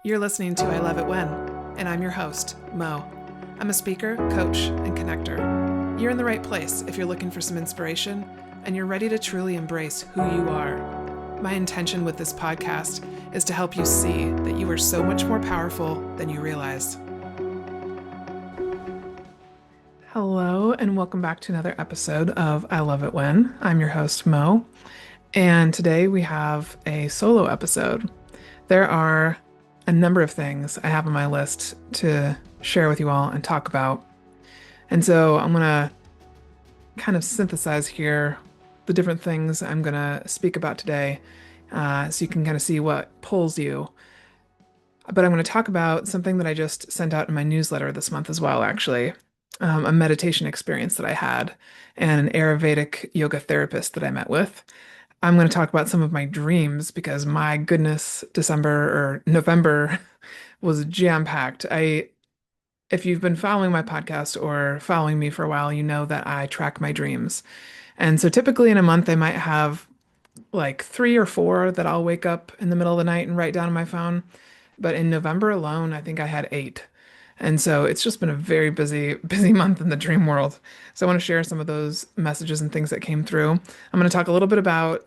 You're listening to I Love It When, and I'm your host, Mo. I'm a speaker, coach, and connector. You're in the right place if you're looking for some inspiration and you're ready to truly embrace who you are. My intention with this podcast is to help you see that you are so much more powerful than you realize. Hello, and welcome back to another episode of I Love It When. I'm your host, Mo, and today we have a solo episode. There are a number of things I have on my list to share with you all and talk about. And so I'm going to kind of synthesize here the different things I'm going to speak about today so you can kind of see what pulls you. But I'm going to talk about something that I just sent out in my newsletter this month as well, actually. A meditation experience that I had and an Ayurvedic yoga therapist that I met with. I'm going to talk about some of my dreams because my goodness, November was jam-packed. If you've been following my podcast or following me for a while, you know that I track my dreams. And so typically in a month, I might have like 3 or 4 that I'll wake up in the middle of the night and write down on my phone. But in November alone, I think I had 8. And so it's just been a very busy month in the dream world. So I want to share some of those messages and things that came through. I'm going to talk a little bit about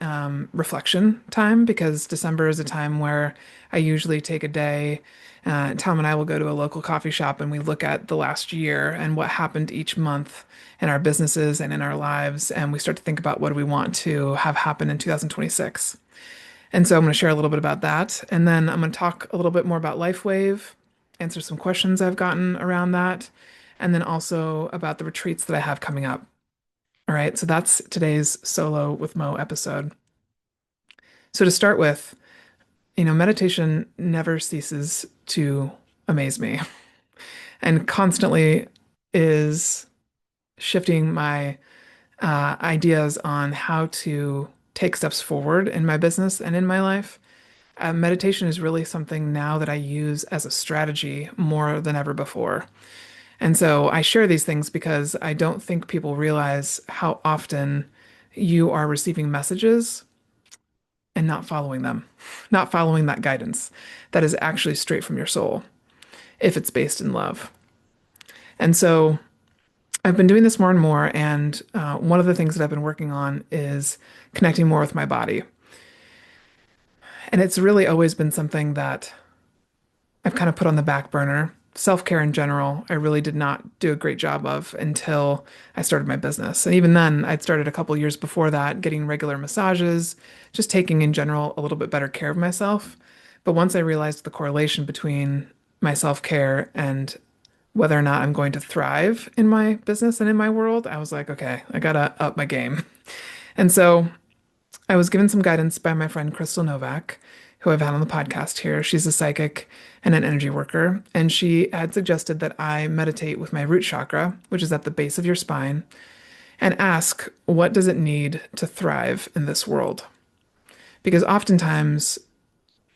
reflection time because December is a time where I usually take a day. Tom and I will go to a local coffee shop and we look at the last year and what happened each month in our businesses and in our lives. And we start to think about what do we want to have happen in 2026. And so I'm going to share a little bit about that. And then I'm going to talk a little bit more about Lifewave, answer some questions I've gotten around that, and then also about the retreats that I have coming up. All right, so that's today's Solo with Mo episode. So to start with, meditation never ceases to amaze me and constantly is shifting my ideas on how to take steps forward in my business and in my life. Meditation is really something now that I use as a strategy more than ever before. And so I share these things because I don't think people realize how often you are receiving messages and not following them, not following that guidance that is actually straight from your soul, if it's based in love. And so I've been doing this more and more. And one of the things that I've been working on is connecting more with my body. And it's really always been something that I've kind of put on the back burner. Self-care in general, I really did not do a great job of until I started my business. And even then, I'd started a couple years before that, getting regular massages, just taking in general a little bit better care of myself. But once I realized the correlation between my self-care and whether or not I'm going to thrive in my business and in my world, I was like, okay, I gotta up my game. And so I was given some guidance by my friend Crystal Novak, who I've had on the podcast here. She's a psychic and an energy worker, and she had suggested that I meditate with my root chakra, which is at the base of your spine, and ask, what does it need to thrive in this world? Because oftentimes,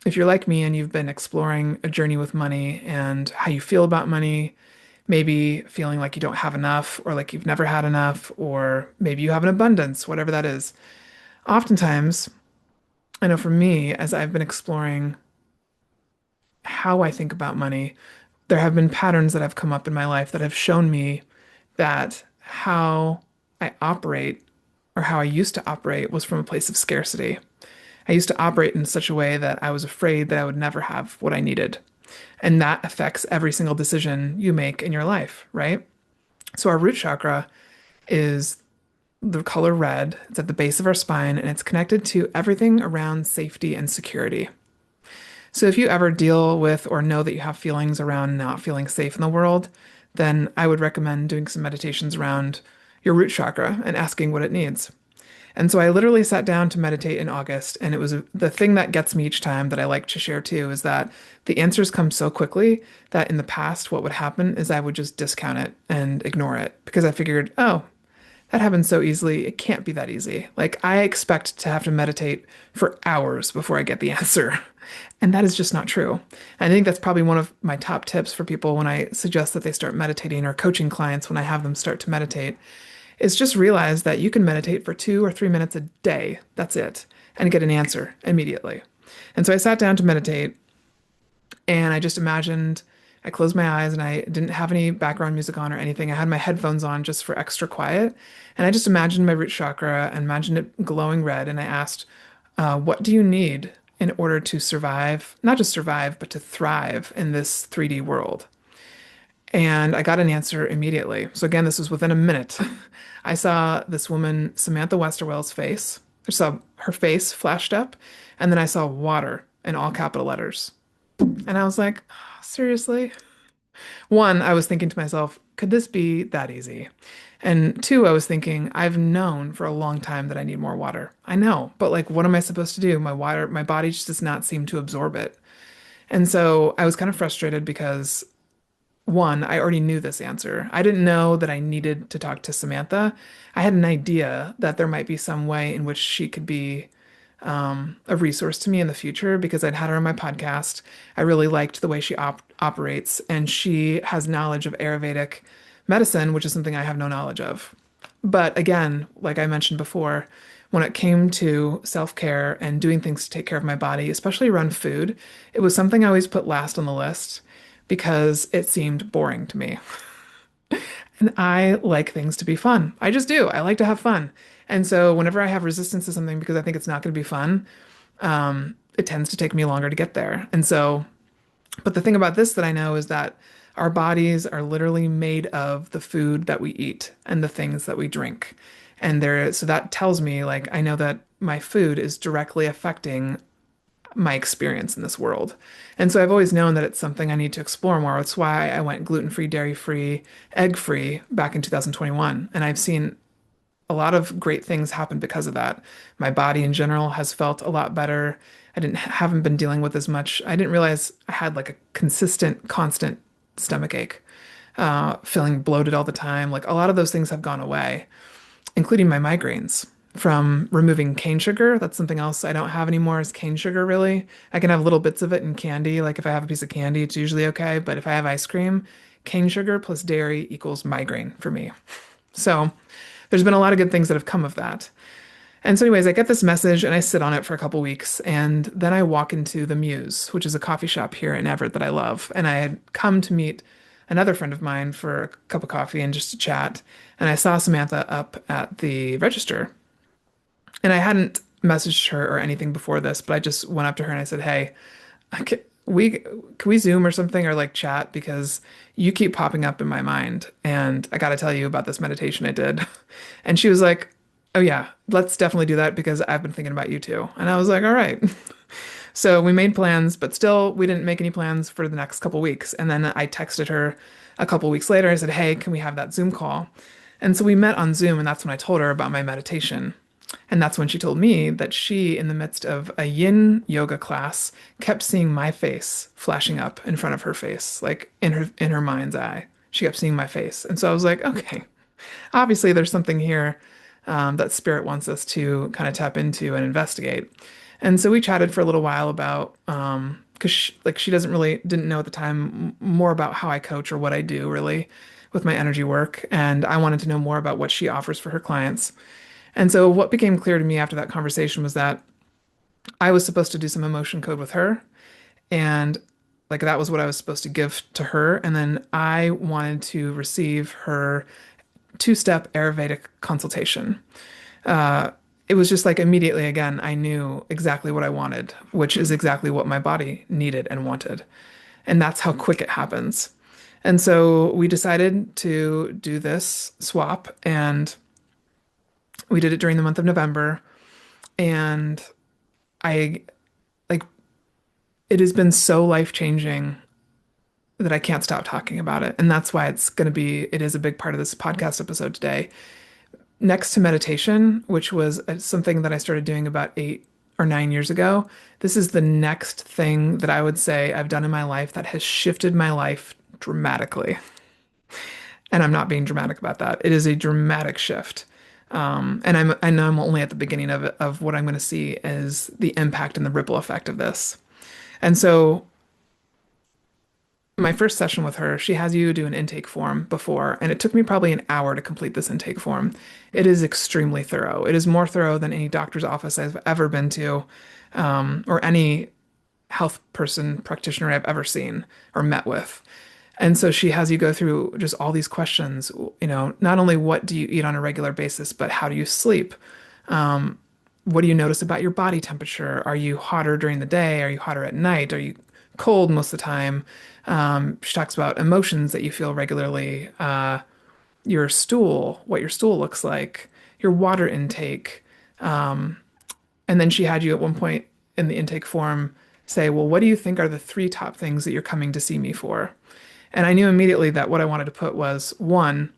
if you're like me and you've been exploring a journey with money and how you feel about money, maybe feeling like you don't have enough or like you've never had enough, or maybe you have an abundance, whatever that is. Oftentimes, I know for me, as I've been exploring how I think about money, there have been patterns that have come up in my life that have shown me that how I operate or how I used to operate was from a place of scarcity. I used to operate in such a way that I was afraid that I would never have what I needed. And that affects every single decision you make in your life, right? So our root chakra is the color red. It's at the base of our spine and it's connected to everything around safety and security. So if you ever deal with or know that you have feelings around not feeling safe in the world, then I would recommend doing some meditations around your root chakra and asking what it needs. And so I literally sat down to meditate in August, and it was the thing that gets me each time that I like to share too is that the answers come so quickly that in the past, what would happen is I would just discount it and ignore it because I figured, oh, that happens so easily. It can't be that easy. Like, I expect to have to meditate for hours before I get the answer. And that is just not true. I think that's probably one of my top tips for people when I suggest that they start meditating or coaching clients when I have them start to meditate is just realize that you can meditate for 2 or 3 minutes a day. That's it. And get an answer immediately. And so I sat down to meditate And I just imagined, I closed my eyes and I didn't have any background music on or anything. I had my headphones on just for extra quiet. And I just imagined my root chakra and imagined it glowing red. And I asked, what do you need in order to survive, not just survive, but to thrive in this 3D world? And I got an answer immediately. So again, this was within a minute. I saw this woman, Samantha Westerwelle's face. I saw her face flashed up, and then I saw water in all capital letters. And I was like, "Oh, seriously?" One, I was thinking to myself, could this be that easy? And two, I was thinking, I've known for a long time that I need more water. I know, but like, what am I supposed to do? My body just does not seem to absorb it. And so I was kind of frustrated because one, I already knew this answer. I didn't know that I needed to talk to Samantha. I had an idea that there might be some way in which she could be a resource to me in the future because I'd had her on my podcast. I really liked the way she operates, and she has knowledge of Ayurvedic medicine, which is something I have no knowledge of. But again, like I mentioned before, when it came to self-care and doing things to take care of my body, especially around food, it was something I always put last on the list because it seemed boring to me. And I like things to be fun. I just do. I like to have fun. And so whenever I have resistance to something because I think it's not going to be fun, it tends to take me longer to get there. And so, but the thing about this that I know is that our bodies are literally made of the food that we eat and the things that we drink. And there, so that tells me, like, I know that my food is directly affecting my experience in this world. And so I've always known that it's something I need to explore more. That's why I went gluten-free, dairy-free, egg-free back in 2021. And I've seen a lot of great things happen because of that. My body in general has felt a lot better. I didn't haven't been dealing with as much. I didn't realize I had like a consistent, constant stomach ache, feeling bloated all the time. Like a lot of those things have gone away, including my migraines from removing cane sugar. That's something else I don't have anymore is cane sugar, really. I can have little bits of it in candy. Like if I have a piece of candy, it's usually okay. But if I have ice cream, cane sugar plus dairy equals migraine for me. So there's been a lot of good things that have come of that. And so, anyways, I get this message and I sit on it for a couple weeks. And then I walk into the Muse, which is a coffee shop here in Everett that I love. And I had come to meet another friend of mine for a cup of coffee and just to chat. And I saw Samantha up at the register. And I hadn't messaged her or anything before this, but I just went up to her and I said, "Hey, can we Zoom or something or like chat because you keep popping up in my mind and I got to tell you about this meditation I did." And she was like, "Oh yeah, let's definitely do that because I've been thinking about you too." And I was like, "All right." So we made plans, but still we didn't make any plans for the next couple weeks. And then I texted her a couple weeks later. I said, "Hey, can we have that Zoom call?" And so we met on Zoom and that's when I told her about my meditation. And that's when she told me that she, in the midst of a yin yoga class, kept seeing my face flashing up in front of her face, like in her mind's eye. She kept seeing my face. And so I was like, okay, obviously there's something here that spirit wants us to kind of tap into and investigate. And so we chatted for a little while about because she doesn't really didn't know at the time more about how I coach or what I do really with my energy work, and I wanted to know more about what she offers for her clients. And so what became clear to me after that conversation was that I was supposed to do some emotion code with her, and like that was what I was supposed to give to her, and then I wanted to receive her two-step Ayurvedic consultation. It was just like immediately again, I knew exactly what I wanted, which is exactly what my body needed and wanted. And that's how quick it happens. And so we decided to do this swap, and we did it during the month of November. And I like it has been so life-changing that I can't stop talking about it. And that's why it is a big part of this podcast episode today. Next to meditation, which was something that I started doing about 8 or 9 years ago, this is the next thing that I would say I've done in my life that has shifted my life dramatically. And I'm not being dramatic about that. It is a dramatic shift. And I know I'm only at the beginning of it, of what I'm going to see as the impact and the ripple effect of this. And so my first session with her, she has you do an intake form before, and it took me probably an hour to complete this intake form. It is extremely thorough. It is more thorough than any doctor's office I've ever been to, or any health person practitioner I've ever seen or met with. And so she has you go through just all these questions, not only what do you eat on a regular basis, but how do you sleep? What do you notice about your body temperature? Are you hotter during the day? Are you hotter at night? Are you cold most of the time? She talks about emotions that you feel regularly, your stool, what your stool looks like, your water intake. And then she had you at one point in the intake form say, well, what do you think are the three top things that you're coming to see me for? And I knew immediately that what I wanted to put was one,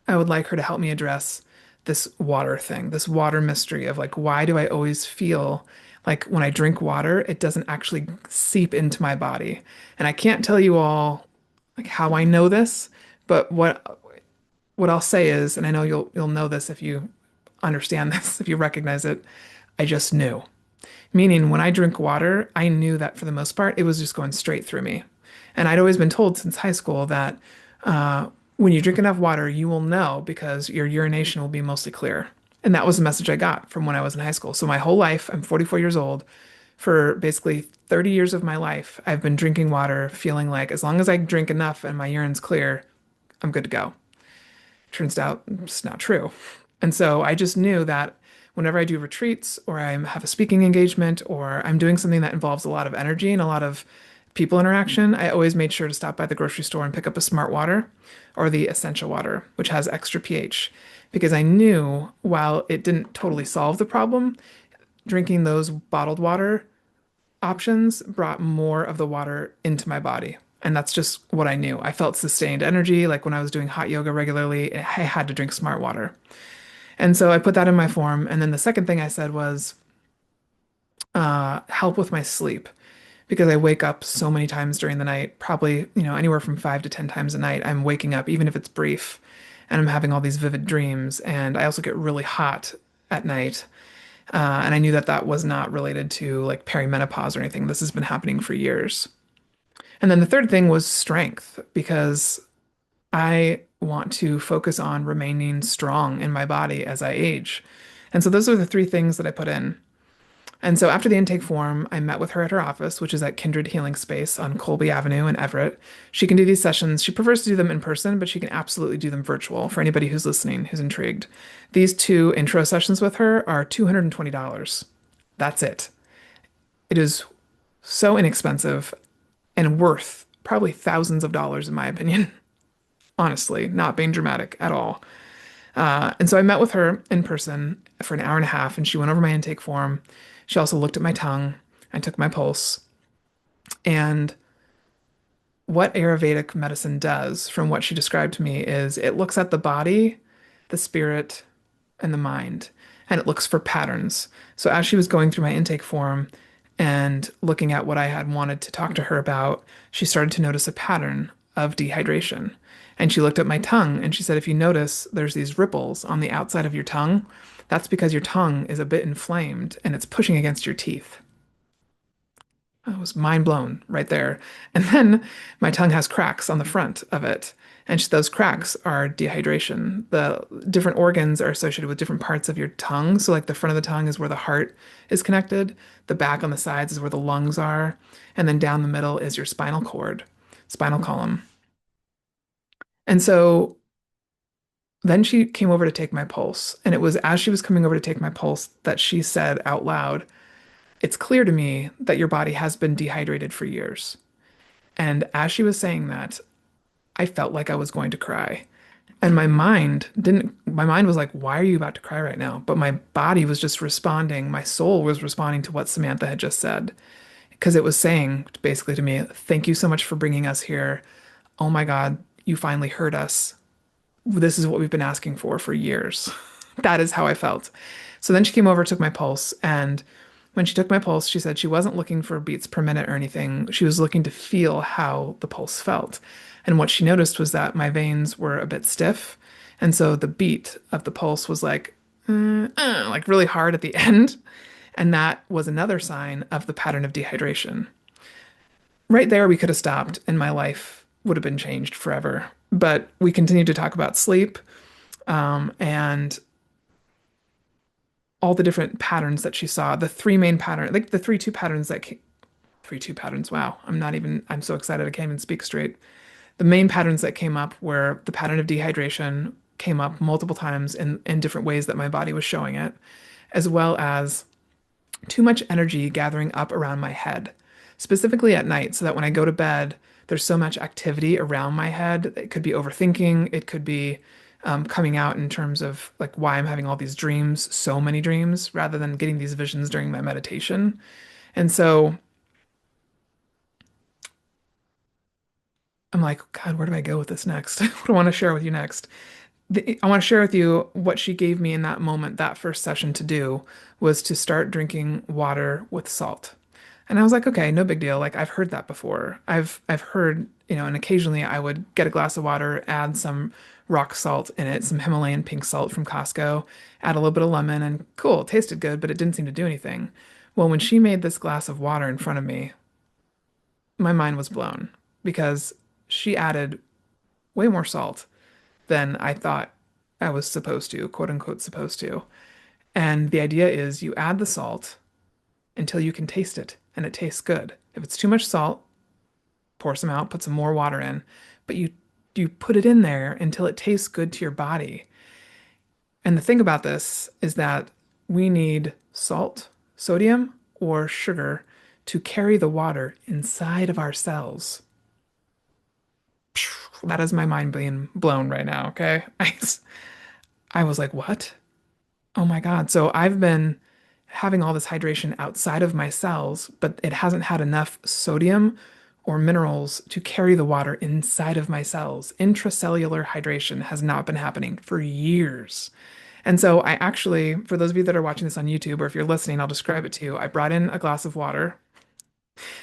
I would like her to help me address this water thing, this water mystery of like, why do I always feel like when I drink water, it doesn't actually seep into my body? And I can't tell you all like how I know this, but what I'll say is, and I know you'll know this if you understand this, if you recognize it, I just knew. Meaning, when I drink water, I knew that for the most part, it was just going straight through me. And I'd always been told since high school that when you drink enough water, you will know because your urination will be mostly clear. And that was the message I got from when I was in high school. So my whole life, I'm 44 years old. For basically 30 years of my life, I've been drinking water, feeling like as long as I drink enough and my urine's clear, I'm good to go. Turns out it's not true. And so I just knew that whenever I do retreats or I have a speaking engagement or I'm doing something that involves a lot of energy and a lot of people interaction, I always made sure to stop by the grocery store and pick up a smart water or the essential water, which has extra pH. Because I knew while it didn't totally solve the problem, drinking those bottled water options brought more of the water into my body. And that's just what I knew. I felt sustained energy. Like when I was doing hot yoga regularly, I had to drink smart water. And so I put that in my form. And then the second thing I said was help with my sleep because I wake up so many times during the night, probably, anywhere from 5 to 10 times a night. I'm waking up, even if it's brief, and I'm having all these vivid dreams. And I also get really hot at night. And I knew that that was not related to like perimenopause or anything. This has been happening for years. And then the third thing was strength because I want to focus on remaining strong in my body as I age. And so those are the three things that I put in. And so after the intake form, I met with her at her office, which is at Kindred Healing Space on Colby Avenue in Everett. She can do these sessions. She prefers to do them in person, but she can absolutely do them virtual for anybody who's listening, who's intrigued. These two intro sessions with her are $220. That's it. It is so inexpensive and worth probably thousands of dollars, in my opinion. Honestly, not being dramatic at all. And so I met with her in person for an hour and a half, and she went over my intake form. She also looked at my tongue and took my pulse. And what Ayurvedic medicine does, from what she described to me, is it looks at the body, the spirit, and the mind, and it looks for patterns. So as she was going through my intake form and looking at what I had wanted to talk to her about, she started to notice a pattern of dehydration. And she looked at my tongue and she said, if you notice there's these ripples on the outside of your tongue, that's because your tongue is a bit inflamed and it's pushing against your teeth. I was mind blown right there. And then my tongue has cracks on the front of it. And those cracks are dehydration. The different organs are associated with different parts of your tongue. So, like the front of the tongue is where the heart is connected, the back on the sides is where the lungs are, and then down the middle is your spinal cord, spinal column. And so then she came over to take my pulse. And it was as she was coming over to take my pulse that she said out loud, it's clear to me that your body has been dehydrated for years. And as she was saying that, I felt like I was going to cry. And my mind was like, why are you about to cry right now? But my body was just responding. My soul was responding to what Samantha had just said. Because it was saying basically to me, thank you so much for bringing us here. Oh my God, you finally heard us. This is what we've been asking for years. That is how I felt. So then she came over, took my pulse, and when she took my pulse, she said she wasn't looking for beats per minute or anything. She was looking to feel how the pulse felt. And what she noticed was that my veins were a bit stiff. And so the beat of the pulse was like really hard at the end. And that was another sign of the pattern of dehydration. Right there, we could have stopped, and my life would have been changed forever. But we continued to talk about sleep and all the different patterns that she saw. The three main patterns, like the two patterns that 3-2 patterns. Wow. I'm so excited I can't even speak straight. The main patterns that came up were the pattern of dehydration came up multiple times in different ways that my body was showing it, as well as too much energy gathering up around my head, specifically at night, so that when I go to bed, there's so much activity around my head. It could be overthinking, it could be coming out in terms of like why I'm having all these dreams, so many dreams, rather than getting these visions during my meditation. And so I'm like, God, where do I go with this next? What do I want to share with you next? I want to share with you what she gave me in that moment, that first session to do was to start drinking water with salt. And I was like, okay, no big deal. Like I've heard that before. I've heard, and occasionally I would get a glass of water, add some rock salt in it, some Himalayan pink salt from Costco, add a little bit of lemon, and cool, it tasted good, but it didn't seem to do anything. Well, when she made this glass of water in front of me, my mind was blown because she added way more salt than I thought I was supposed to, quote unquote, supposed to. And the idea is you add the salt until you can taste it and it tastes good. If it's too much salt, pour some out, put some more water in, but you put it in there until it tastes good to your body. And the thing about this is that we need salt, sodium, or sugar to carry the water inside of our cells. That is my mind being blown right now, okay? I was like, what? Oh my God. So I've been having all this hydration outside of my cells, but it hasn't had enough sodium or minerals to carry the water inside of my cells. Intracellular hydration has not been happening for years. And so I actually, for those of you that are watching this on YouTube, or if you're listening, I'll describe it to you. I brought in a glass of water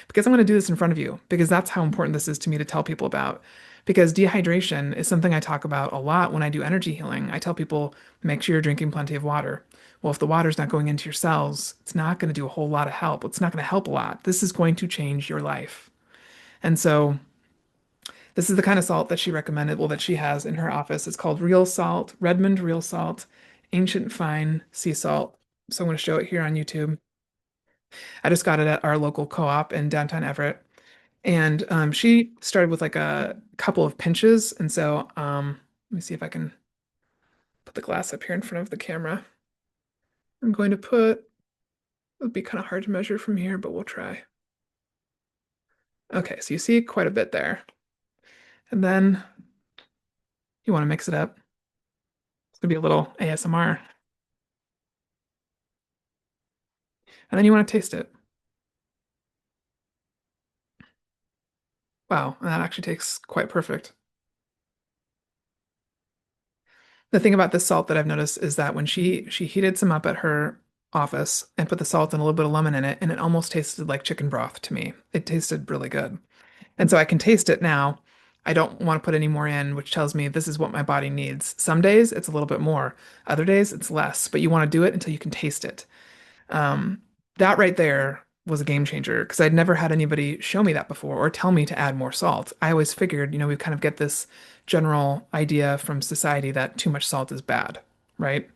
because I'm going to do this in front of you because that's how important this is to me to tell people about. Because dehydration is something I talk about a lot when I do energy healing. I tell people, make sure you're drinking plenty of water. Well, if the water's not going into your cells, it's not going to do a whole lot of help. It's not going to help a lot. This is going to change your life. And so, this is the kind of salt that she recommended, well, that she has in her office. It's called real salt, Redmond real salt, ancient fine sea salt. So, I'm going to show it here on YouTube. I just got it at our local co-op in downtown Everett. And she started with like a couple of pinches. And so let me see if I can put the glass up here in front of the camera. I'm going to put, it would be kind of hard to measure from here, but we'll try. Okay, so you see quite a bit there. And then you want to mix it up. It's going to be a little ASMR. And then you want to taste it. Wow, and that actually tastes quite perfect. The thing about this salt that I've noticed is that when she heated some up at her office and put the salt and a little bit of lemon in it, and it almost tasted like chicken broth to me. It tasted really good. And so I can taste it now. I don't want to put any more in, which tells me this is what my body needs. Some days it's a little bit more, other days it's less, but you want to do it until you can taste it. Um, that right there was a game changer because I'd never had anybody show me that before or tell me to add more salt. I always figured, we kind of get this general idea from society that too much salt is bad, right?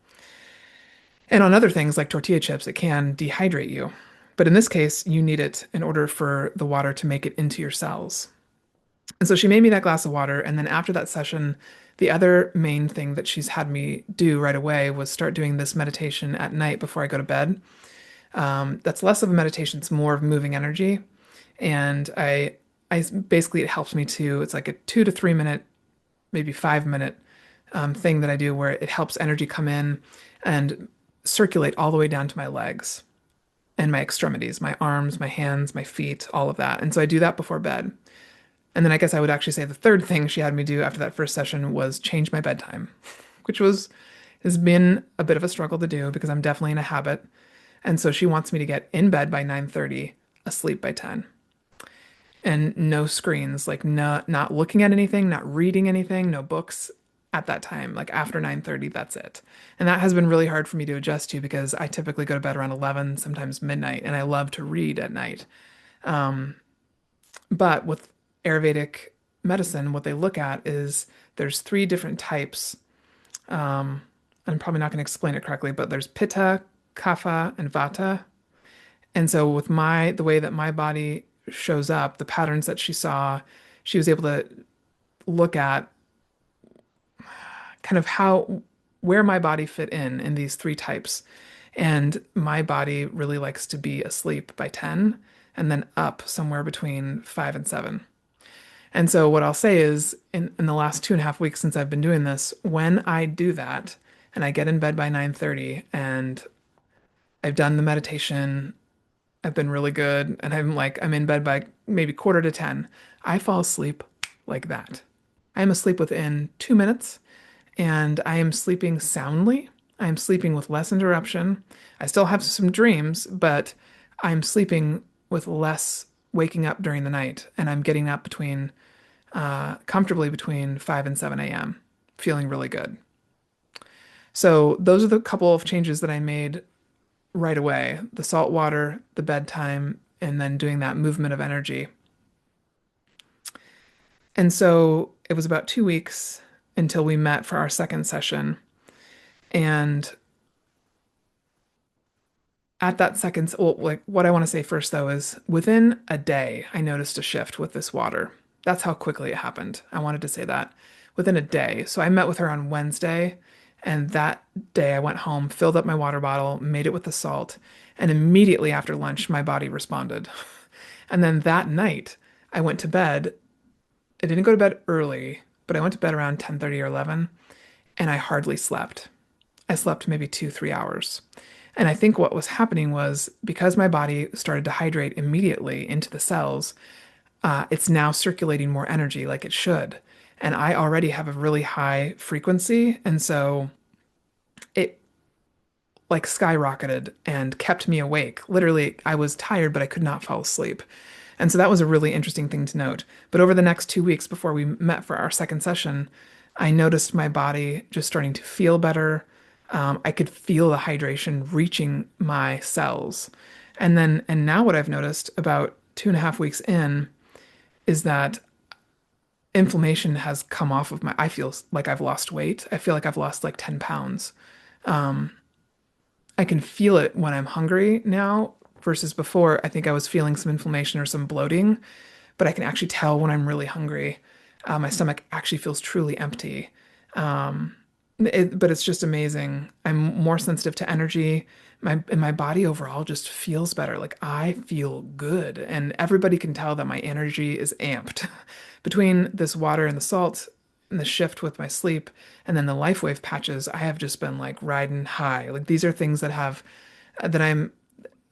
And on other things like tortilla chips, it can dehydrate you. But in this case, you need it in order for the water to make it into your cells. And so she made me that glass of water. And then after that session, the other main thing that she's had me do right away was start doing this meditation at night before I go to bed. That's less of a meditation, it's more of moving energy. And I basically, it helps me to, it's like a 2 to 3 minute, maybe 5 minute thing that I do where it helps energy come in and circulate all the way down to my legs and my extremities, my arms, my hands, my feet, all of that. And so I do that before bed. And then I guess I would actually say the third thing she had me do after that first session was change my bedtime, which has been a bit of a struggle to do because I'm definitely in a habit. And so she wants me to get in bed by 9:30, asleep by 10. And no screens, like not looking at anything, not reading anything, no books at that time. Like after 9:30, that's it. And that has been really hard for me to adjust to because I typically go to bed around 11, sometimes midnight, and I love to read at night. Um, but with Ayurvedic medicine, what they look at is there's three different types. Um, I'm probably not going to explain it correctly, but there's Pitta, Kapha, and Vata. And so with the way that my body shows up, the patterns that she saw, she was able to look at kind of how where my body fit in these three types. And my body really likes to be asleep by 10 and then up somewhere between 5 and 7. And so what I'll say is in the last 2.5 weeks since I've been doing this, when I do that and I get in bed by 9:30 and I've done the meditation, I've been really good, and I'm in bed by maybe quarter to 10, I fall asleep like that. I am asleep within 2 minutes and I am sleeping soundly. I am sleeping with less interruption. I still have some dreams, but I'm sleeping with less waking up during the night, and I'm getting up comfortably between 5 and 7 a.m., feeling really good. So those are the couple of changes that I made right away: the salt water, the bedtime, and then doing that movement of energy. And so it was about 2 weeks until we met for our second session. And at that second, well, like what I want to say first though is within a day, I noticed a shift with this water. That's how quickly it happened. I wanted to say that within a day. So I met with her on Wednesday, and that day I went home, filled up my water bottle, made it with the salt, and immediately after lunch, my body responded. And then that night, I went to bed. I didn't go to bed early, but I went to bed around 10:30 or 11, and I hardly slept. I slept maybe 2, 3 hours. And I think what was happening was because my body started to hydrate immediately into the cells, it's now circulating more energy like it should. And I already have a really high frequency. And so it like skyrocketed and kept me awake. Literally, I was tired, but I could not fall asleep. And so that was a really interesting thing to note. But over the next 2 weeks before we met for our second session, I noticed my body just starting to feel better. I could feel the hydration reaching my cells. And now what I've noticed about 2.5 weeks in is that inflammation has come off of I feel like I've lost weight. I feel like I've lost like 10 pounds. I can feel it when I'm hungry now versus before. I think I was feeling some inflammation or some bloating, but I can actually tell when I'm really hungry. My stomach actually feels truly empty. Um, but it's just amazing. I'm more sensitive to energy. My body overall just feels better. Like I feel good, and everybody can tell that my energy is amped. Between this water and the salt and the shift with my sleep and then the Lifewave patches, I have just been like riding high. Like these are things that I'm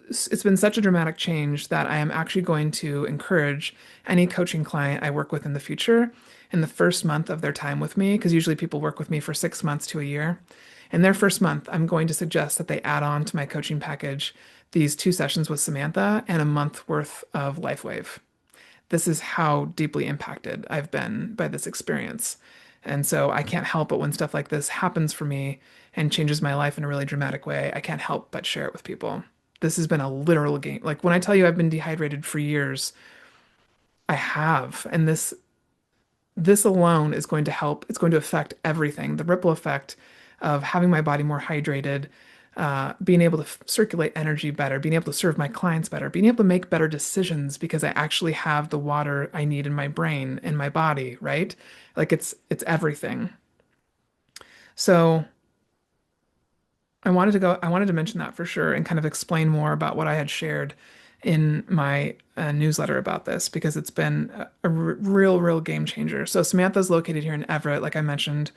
it's been such a dramatic change that I am actually going to encourage any coaching client I work with in the future in the first month of their time with me, because usually people work with me for 6 months to a year. In their first month, I'm going to suggest that they add on to my coaching package these 2 sessions with Samantha and a month worth of Lifewave. This is how deeply impacted I've been by this experience. And so I can't help but when stuff like this happens for me and changes my life in a really dramatic way, I can't help but share it with people. This has been a literal game. Like when I tell you I've been dehydrated for years, I have. And this alone is going to help. It's going to affect everything. The ripple effect of having my body more hydrated, being able to circulate energy better, being able to serve my clients better, being able to make better decisions because I actually have the water I need in my brain, in my body, right? Like it's everything. So I wanted to mention that for sure and kind of explain more about what I had shared in my newsletter about this because it's been a real game changer. So Samantha's located here in Everett, like I mentioned.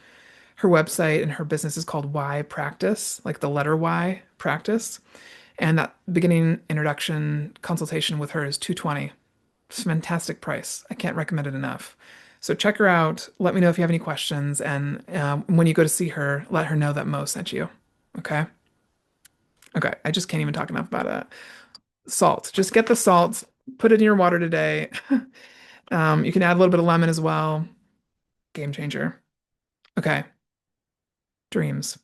Her website and her business is called Y Practice, like the letter Y Practice. And that beginning introduction consultation with her is 220. It's a fantastic price. I can't recommend it enough. So check her out. Let me know if you have any questions. And when you go to see her, let her know that Mo sent you. Okay. Okay. I just can't even talk enough about it. Salt. Just get the salt, put it in your water today. You can add a little bit of lemon as well. Game changer. Okay. Dreams.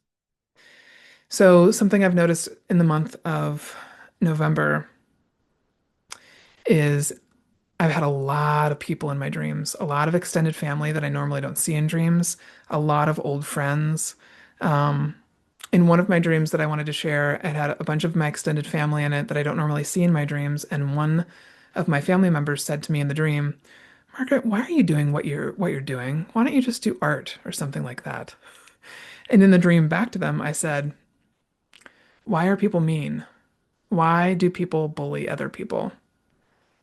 So, something I've noticed in the month of November is I've had a lot of people in my dreams, a lot of extended family that I normally don't see in dreams, a lot of old friends. Um, in one of my dreams that I wanted to share, it had a bunch of my extended family in it that I don't normally see in my dreams, and one of my family members said to me in the dream, Margaret, why are you doing what you're doing? Why don't you just do art or something like that? And in the dream back to them, I said, why are people mean? Why do people bully other people?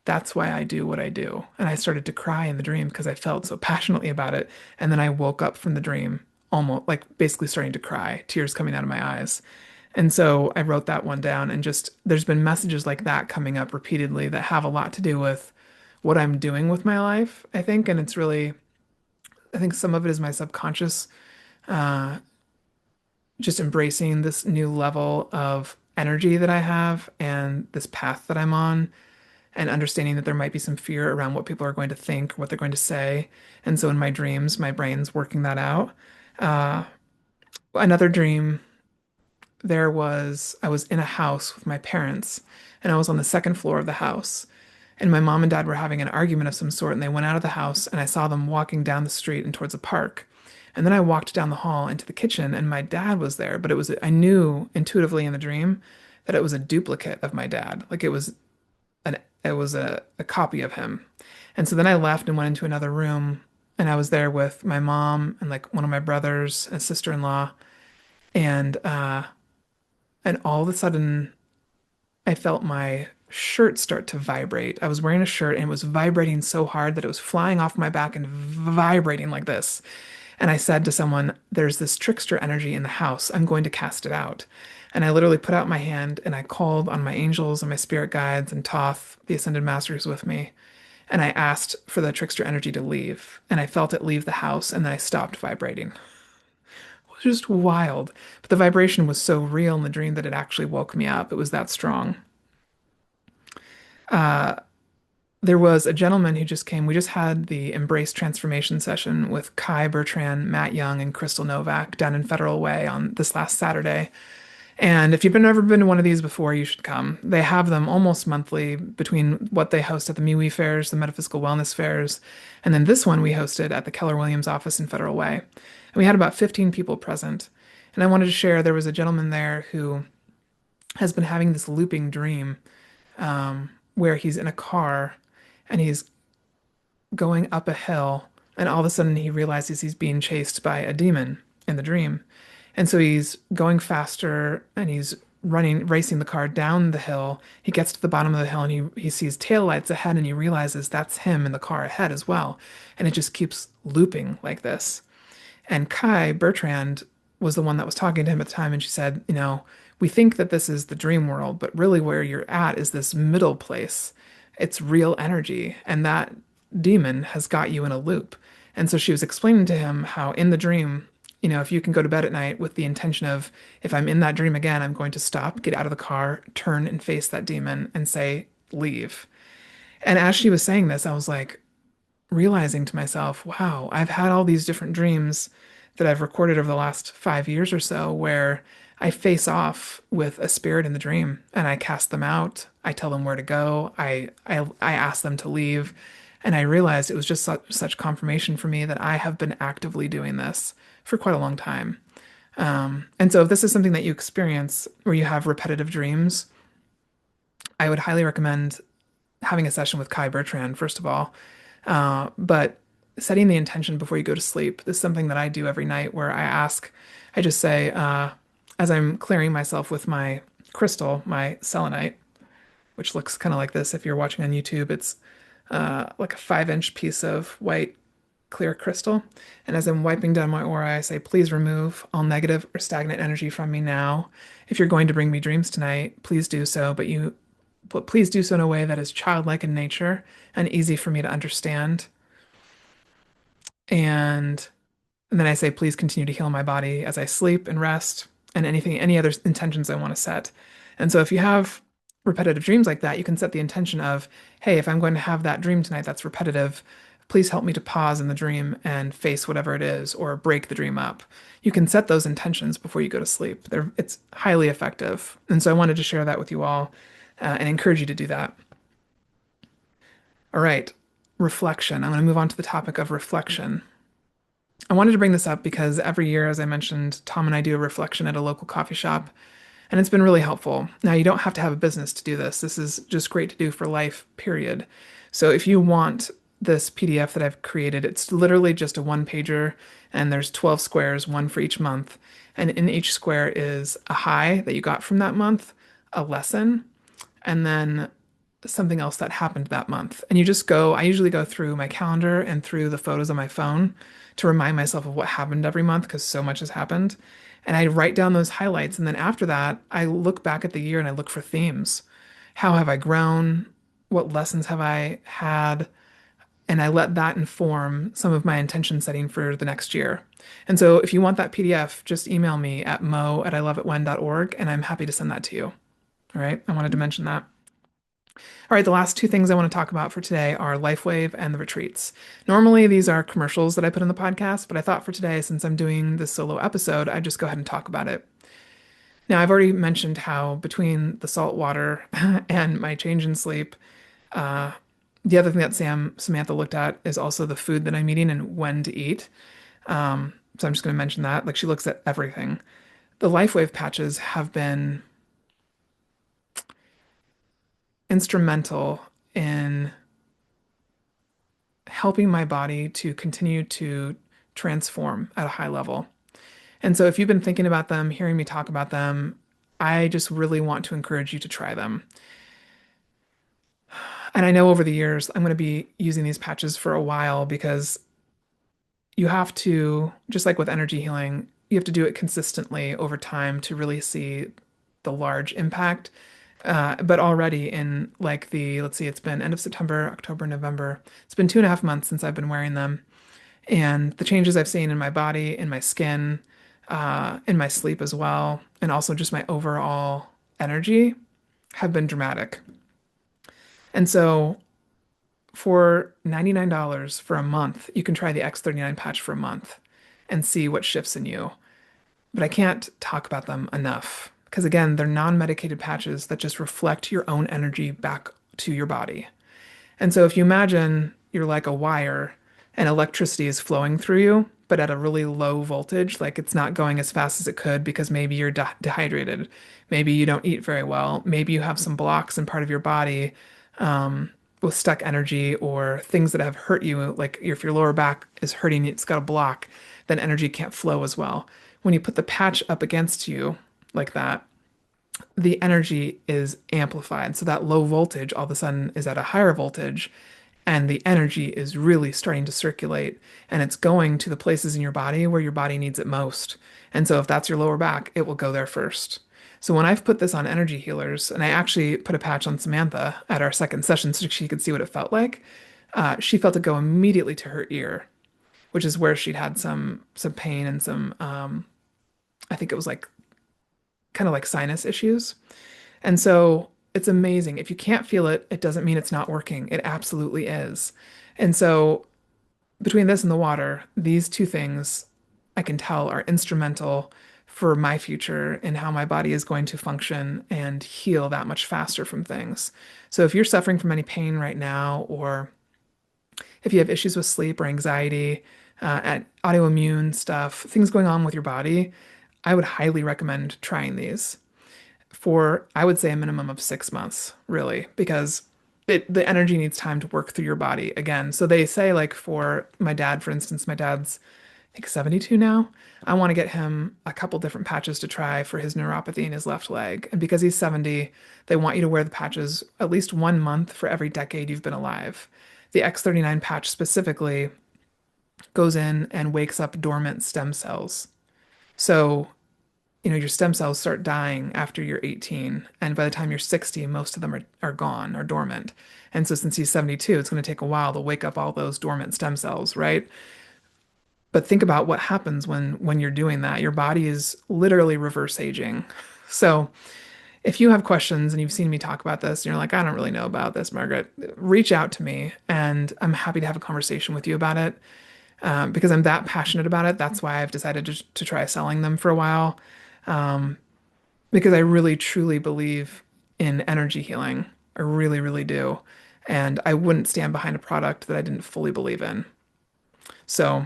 That's why I do what I do. And I started to cry in the dream because I felt so passionately about it. And then I woke up from the dream almost like basically starting to cry, tears coming out of my eyes. And so I wrote that one down and just there's been messages like that coming up repeatedly that have a lot to do with what I'm doing with my life, I think. And it's really, I think some of it is my subconscious just embracing this new level of energy that I have and this path that I'm on and understanding that there might be some fear around what people are going to think, what they're going to say. And so in my dreams, my brain's working that out. Uh, Another dream, I was in a house with my parents and I was on the second floor of the house. And my mom and dad were having an argument of some sort, and they went out of the house, and I saw them walking down the street and towards a park. And then I walked down the hall into the kitchen, and my dad was there, but I knew intuitively in the dream that it was a duplicate of my dad. Like it was a copy of him. And so then I left and went into another room, and I was there with my mom and like one of my brothers and sister-in-law, and and all of a sudden I felt my shirt start to vibrate. I was wearing a shirt and it was vibrating so hard that it was flying off my back and vibrating like this. And I said to someone, there's this trickster energy in the house. I'm going to cast it out. And I literally put out my hand and I called on my angels and my spirit guides and Thoth, the ascended masters, with me. And I asked for the trickster energy to leave. And I felt it leave the house and then I stopped vibrating. It was just wild. But the vibration was so real in the dream that it actually woke me up. It was that strong. There was a gentleman who just came. We just had the Embrace Transformation session with Kai Bertrand, Matt Young, and Crystal Novak down in Federal Way on this last Saturday. And if you've never been to one of these before, you should come. They have them almost monthly between what they host at the MeWe fairs, the Metaphysical Wellness fairs, and then this one we hosted at the Keller Williams office in Federal Way. And we had about 15 people present. And I wanted to share there was a gentleman there who has been having this looping dream where he's in a car and he's going up a hill, and all of a sudden he realizes he's being chased by a demon in the dream. And so he's going faster and he's racing the car down the hill. He gets to the bottom of the hill and he sees taillights ahead and he realizes that's him in the car ahead as well. And it just keeps looping like this. And Kai Bertrand was the one that was talking to him at the time, and she said, we think that this is the dream world, but really where you're at is this middle place. It's real energy, and that demon has got you in a loop. And so she was explaining to him how in the dream, if you can go to bed at night with the intention of, if I'm in that dream again, I'm going to stop, get out of the car, turn and face that demon and say, leave. And as she was saying this, I was like, realizing to myself, wow, I've had all these different dreams that I've recorded over the last 5 years or so where I face off with a spirit in the dream and I cast them out. I tell them where to go. I ask them to leave. And I realized it was just such confirmation for me that I have been actively doing this for quite a long time. And so if this is something that you experience where you have repetitive dreams, I would highly recommend having a session with Kai Bertrand, first of all. But setting the intention before you go to sleep. This is something that I do every night where I just say, as I'm clearing myself with my crystal, my selenite, which looks kind of like this. If you're watching on YouTube, it's like a 5-inch piece of white clear crystal. And as I'm wiping down my aura, I say, please remove all negative or stagnant energy from me now. If you're going to bring me dreams tonight, please do so, but please do so in a way that is childlike in nature and easy for me to understand. And, and then I say, please continue to heal my body as I sleep and rest and any other intentions I want to set. And so if you have repetitive dreams like that, you can set the intention of, hey, if I'm going to have that dream tonight that's repetitive, please help me to pause in the dream and face whatever it is or break the dream up. You can set those intentions before you go to sleep. It's highly effective. And so I wanted to share that with you all and encourage you to do that. All right, reflection. I'm going to move on to the topic of reflection. I wanted to bring this up because every year, as I mentioned, Tom and I do a reflection at a local coffee shop. And it's been really helpful. Now, you don't have to have a business to do this. This is just great to do for life, period. So if you want this PDF that I've created, it's literally just a one pager and there's 12 squares, one for each month. And in each square is a high that you got from that month, a lesson, and then something else that happened that month. And you just go, I usually go through my calendar and through the photos on my phone to remind myself of what happened every month because so much has happened. And I write down those highlights. And then after that, I look back at the year and I look for themes. How have I grown? What lessons have I had? And I let that inform some of my intention setting for the next year. And so if you want that PDF, just email me at mo@iloveitwhen.org and I'm happy to send that to you. All right. I wanted to mention that. All right, the last two things I want to talk about for today are Lifewave and the retreats. Normally, these are commercials that I put in the podcast, but I thought for today, since I'm doing this solo episode, I'd just go ahead and talk about it. Now, I've already mentioned how between the salt water and my change in sleep, uh, the other thing that Samantha looked at is also the food that I'm eating and when to eat. So I'm just going to mention that. Like she looks at everything. The Lifewave patches have been instrumental in helping my body to continue to transform at a high level. And so if you've been thinking about them, hearing me talk about them, I just really want to encourage you to try them. And I know over the years I'm going to be using these patches for a while because you have to, just like with energy healing, you have to do it consistently over time to really see the large impact. But already in like let's see, it's been end of September, October, November. It's been 2.5 months since I've been wearing them. And the changes I've seen in my body, in my skin, in my sleep as well, and also just my overall energy have been dramatic. And so for $99 for a month, you can try the X39 patch for a month and see what shifts in you. But I can't talk about them enough because, again, they're non-medicated patches that just reflect your own energy back to your body. And so if you imagine you're like a wire and electricity is flowing through you, but at a really low voltage, like it's not going as fast as it could because maybe you're dehydrated, maybe you don't eat very well, maybe you have some blocks in part of your body with stuck energy or things that have hurt you, like if your lower back is hurting, it's got a block, then energy can't flow as well. When you put the patch up against you like that, the energy is amplified. So that low voltage all of a sudden is at a higher voltage, and the energy is really starting to circulate and it's going to the places in your body where your body needs it most. And so if that's your lower back, it will go there first. So when I've put this on energy healers, and I actually put a patch on Samantha at our second session so she could see what it felt like, she felt it go immediately to her ear, which is where she'd had some pain and some I think it was like kind of like sinus issues. And so it's amazing. If you can't feel it, it doesn't mean it's not working. It absolutely is. And so between this and the water, these two things I can tell are instrumental for my future and how my body is going to function and heal that much faster from things. So if you're suffering from any pain right now, or if you have issues with sleep or anxiety, and autoimmune stuff, things going on with your body, I would highly recommend trying these for, I would say, a minimum of 6 months, really, because the energy needs time to work through your body again. So they say, like for my dad, for instance, my dad's, I think 72 now. I want to get him a couple different patches to try for his neuropathy in his left leg. And because he's 70, they want you to wear the patches at least 1 month for every decade you've been alive. The X39 patch specifically goes in and wakes up dormant stem cells. So your stem cells start dying after you're 18. And by the time you're 60, most of them are gone or dormant. And so since he's 72, it's going to take a while to wake up all those dormant stem cells, right? But think about what happens when you're doing that. Your body is literally reverse aging. So if you have questions and you've seen me talk about this and you're like, I don't really know about this, Margaret, reach out to me and I'm happy to have a conversation with you about it. Because I'm that passionate about it. That's why I've decided to try selling them for a while. Because I really truly believe in energy healing. I really, really do. And I wouldn't stand behind a product that I didn't fully believe in. So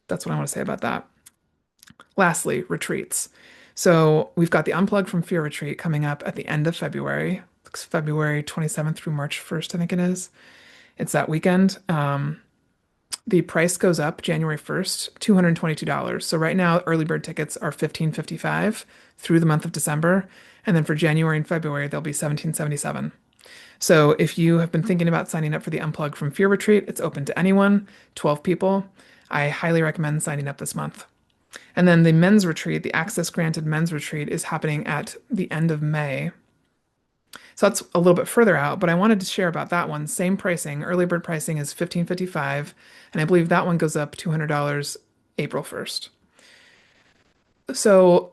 that's what I want to say about that. Lastly, retreats. So we've got the Unplug from Fear Retreat coming up at the end of February. It's February 27th through March 1st, I think it is. It's that weekend. The price goes up January 1st, $222. So right now, early bird tickets are $15.55 through the month of December. And then for January and February, they'll be $17.77. So if you have been thinking about signing up for the Unplug from Fear Retreat, it's open to anyone, 12 people. I highly recommend signing up this month. And then the men's retreat, the access granted men's retreat, is happening at the end of May. So that's a little bit further out, but I wanted to share about that one. Same pricing. Early bird pricing is $15.55, and I believe that one goes up $200 April 1st. So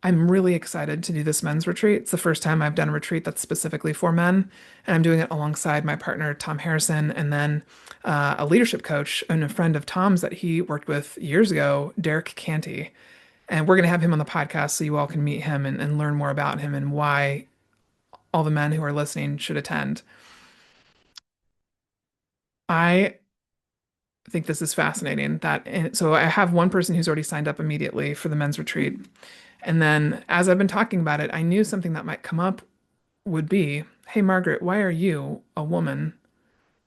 I'm really excited to do this men's retreat. It's the first time I've done a retreat that's specifically for men, and I'm doing it alongside my partner, Tom Harrison, and then a leadership coach and a friend of Tom's that he worked with years ago, Derek Canty. And we're going to have him on the podcast so you all can meet him and learn more about him and why all the men who are listening should attend. I think this is fascinating so I have one person who's already signed up immediately for the men's retreat. And then as I've been talking about it, I knew something that might come up would be, hey, Margaret, why are you, a woman,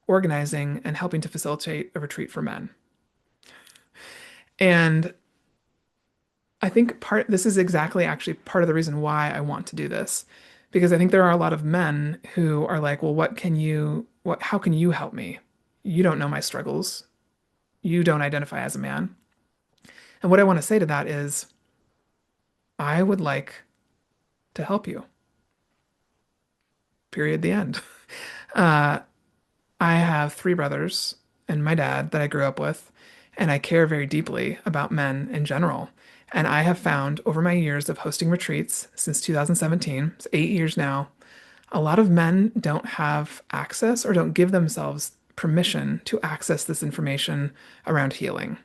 organizing and helping to facilitate a retreat for men? And I think this is exactly actually part of the reason why I want to do this. Because I think there are a lot of men who are like, well, how can you help me? You don't know my struggles. You don't identify as a man. And what I want to say to that is, I would like to help you. Period. The end. Uh, I have three brothers and my dad that I grew up with, and I care very deeply about men in general. And I have found over my years of hosting retreats since 2017, it's 8 years now, a lot of men don't have access or don't give themselves permission to access this information around healing.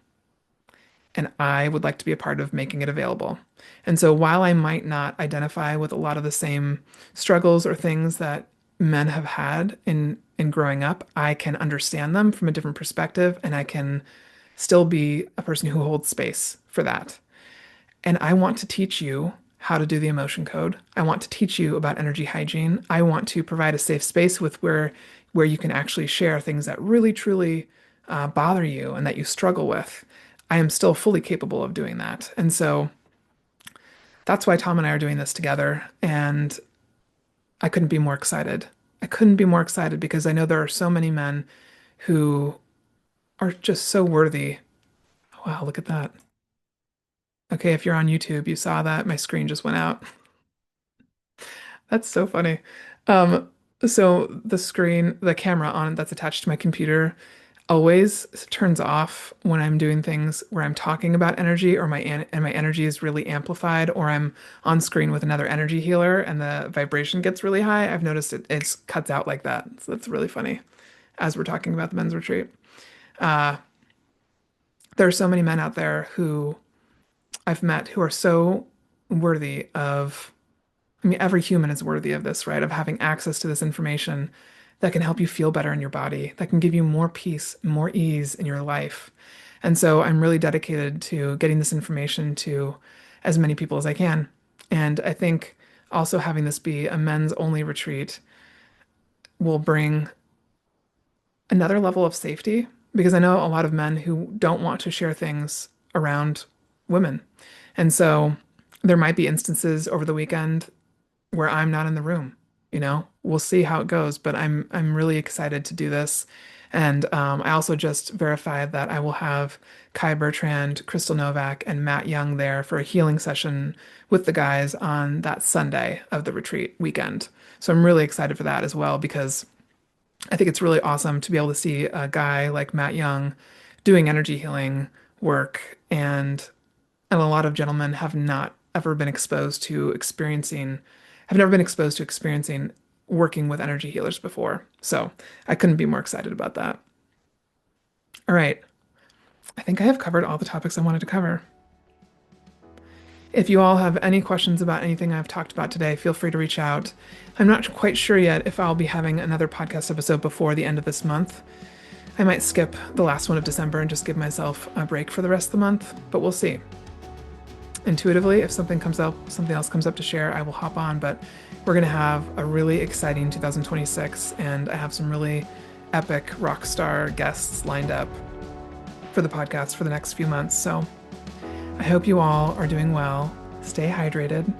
And I would like to be a part of making it available. And so while I might not identify with a lot of the same struggles or things that men have had in growing up, I can understand them from a different perspective and I can still be a person who holds space for that. And I want to teach you how to do the emotion code. I want to teach you about energy hygiene. I want to provide a safe space with where you can actually share things that really truly bother you and that you struggle with. I am still fully capable of doing that. And so that's why Tom and I are doing this together. And I couldn't be more excited. I couldn't be more excited because I know there are so many men who are just so worthy. Wow, look at that. Okay, if you're on YouTube, you saw that my screen just went out. That's so funny. Um, so the camera on that's attached to my computer always turns off when I'm doing things where I'm talking about energy or my energy is really amplified or I'm on screen with another energy healer and the vibration gets really high. I've noticed it cuts out like that. So that's really funny as we're talking about the men's retreat. Uh, there are so many men out there who I've met who are so worthy of, I mean, every human is worthy of this, right? Of having access to this information that can help you feel better in your body, that can give you more peace, more ease in your life. And so I'm really dedicated to getting this information to as many people as I can. And I think also having this be a men's only retreat will bring another level of safety because I know a lot of men who don't want to share things around women. And so there might be instances over the weekend where I'm not in the room. We'll see how it goes, but I'm really excited to do this. And I also just verified that I will have Kai Bertrand, Crystal Novak, and Matt Young there for a healing session with the guys on that Sunday of the retreat weekend. So I'm really excited for that as well because I think it's really awesome to be able to see a guy like Matt Young doing energy healing work and a lot of gentlemen have not ever been exposed to experiencing have never been exposed to experiencing working with energy healers before. So I couldn't be more excited about that. All right. I think I have covered all the topics I wanted to cover. If you all have any questions about anything I've talked about today, feel free to reach out. I'm not quite sure yet if I'll be having another podcast episode before the end of this month. I might skip the last one of December and just give myself a break for the rest of the month, but we'll see. intuitively, if something comes up, something else comes up to share, I will hop on. But we're going to have a really exciting 2026, and I have some really epic rock star guests lined up for the podcast for the next few months. So I hope you all are doing well. Stay hydrated,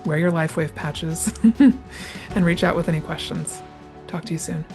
wear your Lifewave patches, and reach out with any questions. Talk to you soon.